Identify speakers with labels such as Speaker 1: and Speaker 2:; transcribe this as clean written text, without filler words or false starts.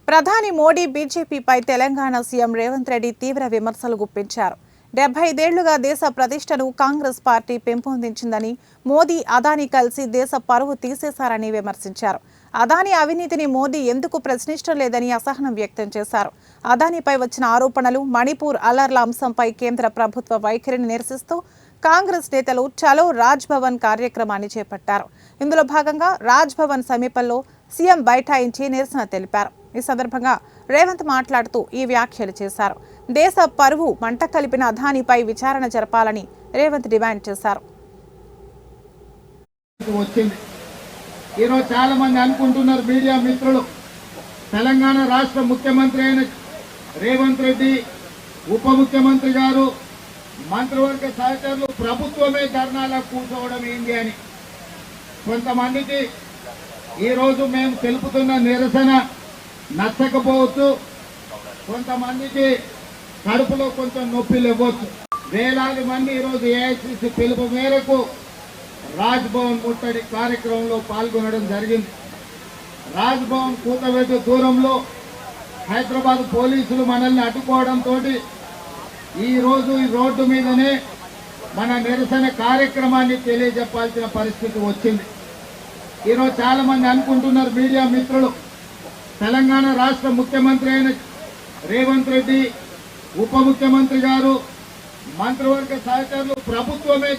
Speaker 1: ప్రధాని మోడీ బీజేపీపై తెలంగాణ సీఎం రేవంత్ రెడ్డి తీవ్ర విమర్శలు గుప్పించారు. 75 ఏళ్లుగా దేశ ప్రతిష్టను కాంగ్రెస్ పార్టీ పెంపొందించిందని, మోదీ అదానీ కలిసి దేశ పరువు తీసేశారని విమర్శించారు. అదానీ అవినీతిని మోదీ ఎందుకు ప్రశ్నించడం లేదని అసహనం వ్యక్తం చేశారు. అదానీపై వచ్చిన ఆరోపణలు, మణిపూర్ అల్లర్ల అంశంపై కేంద్ర ప్రభుత్వ వైఖరిని నిరసిస్తూ కాంగ్రెస్ నేతలు చలో రాజ్ భవన్ కార్యక్రమాన్ని చేపట్టారు. ఇందులో భాగంగా రాజ్ భవన్ సమీపంలో సీఎం బైఠాయించి నిరసన తెలిపారు. ఈ సందర్భంగా రేవంత్ మాట్లాడుతూ ఈ వ్యాఖ్యలు చేశారు. దేశ పరువు మంట కలిపిన అదానీపై విచారణ జరపాలని రేవంత్ డిమాండ్ చేశారు.
Speaker 2: ఈరోజు చాలా మంది అనుకుంటున్నారు మీడియా మిత్రులు, తెలంగాణ రాష్ట్ర ముఖ్యమంత్రి అయిన రేవంత్ రెడ్డి, ఉప ముఖ్యమంత్రి గారు, మంత్రివర్గ సహచరులు ప్రభుత్వమే ధర్నాలో కూర్చోవడం ఏంటి అని కొంతమందికి ఈరోజు మేము తెలుపుతున్న నిరసన నచ్చకపోవచ్చు, కొంతమందికి కడుపులో కొంచెం నొప్పిలు ఇవ్వచ్చు. వేలాది మంది ఈరోజు ఏఐసిసి పిలుపు మేరకు రాజ్ భవన్ ముట్టడి కార్యక్రమంలో పాల్గొనడం జరిగింది. రాజ్ భవన్ కూతవేటు దూరంలో హైదరాబాద్ పోలీసులు మనల్ని అడ్డుకోవడంతో ఈ రోజు ఈ రోడ్డు మీదనే మన నిరసన కార్యక్రమాన్ని తెలియజెప్పాల్సిన పరిస్థితి వచ్చింది. ఈరోజు చాలా మంది అనుకుంటున్నారు మీడియా మిత్రులు, తెలంగాణ రాష్ట్ర ముఖ్యమంత్రి అయిన రేవంత్ రెడ్డి, ఉప ముఖ్యమంత్రి గారు, మంత్రివర్గ సహచరులు ప్రభుత్వమే